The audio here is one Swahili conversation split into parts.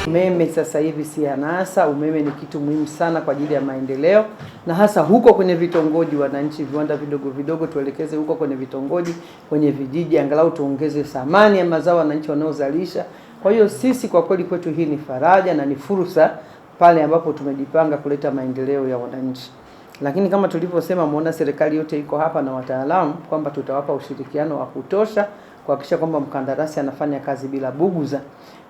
Umeme sasa hivi si anasa. Umeme ni kitu muhimu sana kwa ajili ya maendeleo, na hasa huko kwenye vitongoji. Wananchi, viwanda vidogo vidogo tuelekeze huko kwenye vitongoji, kwenye vijiji, angalau tuongeze thamani ya mazao wananchi wanaozalisha. Kwa hiyo sisi kwa kweli kwetu hii ni faraja na ni fursa pale ambapo tumejipanga kuleta maendeleo ya wananchi. Lakini kama tulivyosema, muona serikali yote iko hapa na wataalamu kwamba tutawapa ushirikiano wa kutosha kuhakikisha kwamba mkandarasi anafanya kazi bila buguza.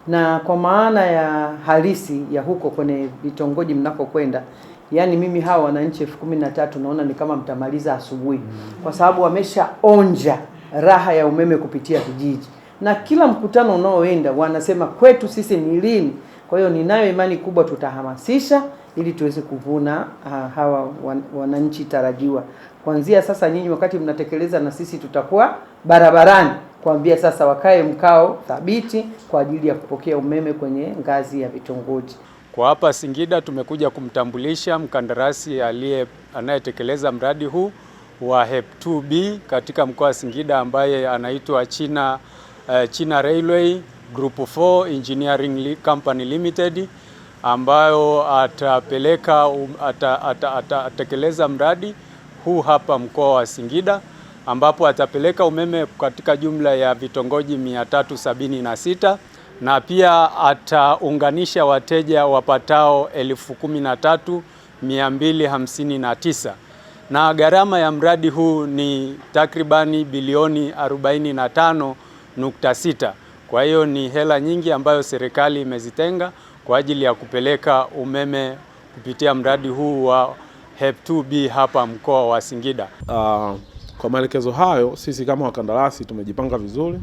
Na kwa maana ya halisi ya huko kwenye vitongoji mnakokwenda, yani mimi hawa wananchi 13,000 naona ni kama mtamaliza asubuhi, kwa sababu wameshaonja raha ya umeme kupitia vijiji, na kila mkutano unaoenda wanasema kwetu sisi ni lini. Kwa hiyo ninayo imani kubwa tutahamasisha ili tuweze kuvuna hawa wananchi tarajiwa. Kuanzia sasa nyinyi wakati mnatekeleza, na sisi tutakuwa barabarani kuambia sasa wakae mkao thabiti kwa ajili ya kupokea umeme kwenye ngazi ya vitongoji. Kwa hapa Singida tumekuja kumtambulisha mkandarasi anayetekeleza mradi huu wa HEP2B katika mkoa wa Singida, ambaye anaitwa China Railway Group 4 Engineering Company Limited, ambayo atatekeleza mradi huu hapa mkoa wa Singida, ambapo atapeleka umeme katika jumla ya vitongoji 376, na pia ataunganisha wateja wapatao 13,259, na gharama ya mradi huu ni takribani bilioni 45.6. Kwa hiyo ni hela nyingi ambayo serikali imezitenga kwa ajili ya kupeleka umeme kupitia mradi huu wa HEP2B hapa mkoa wa Singida. Kwa maelekezo hayo, sisi kama wakandarasi tumejipanga vizuri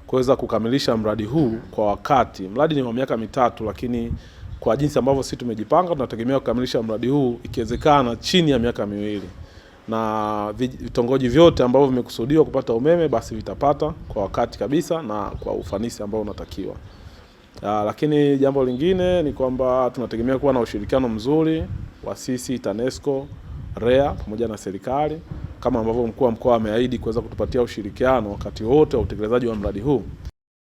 kuweza kukamilisha mradi huu kwa wakati. Mradi ni wa miaka mitatu, lakini kwa jinsi ambavyo sisi tumejipanga tunategemea kukamilisha mradi huu ikiwezekana chini ya miaka miwili. Na vitongoji vyote ambavyo vimekusudiwa kupata umeme basi vitapata kwa wakati kabisa na kwa ufanisi ambao unatakiwa. Lakini jambo lingine ni kwamba tunategemea kuwa na ushirikiano mzuri wa sisi, TANESCO, REA pamoja na serikali, kama ambavyo mkuu wa mkoa ameahidi kuweza kutupatia ushirikiano wakati wote wa utekelezaji wa mradi huu.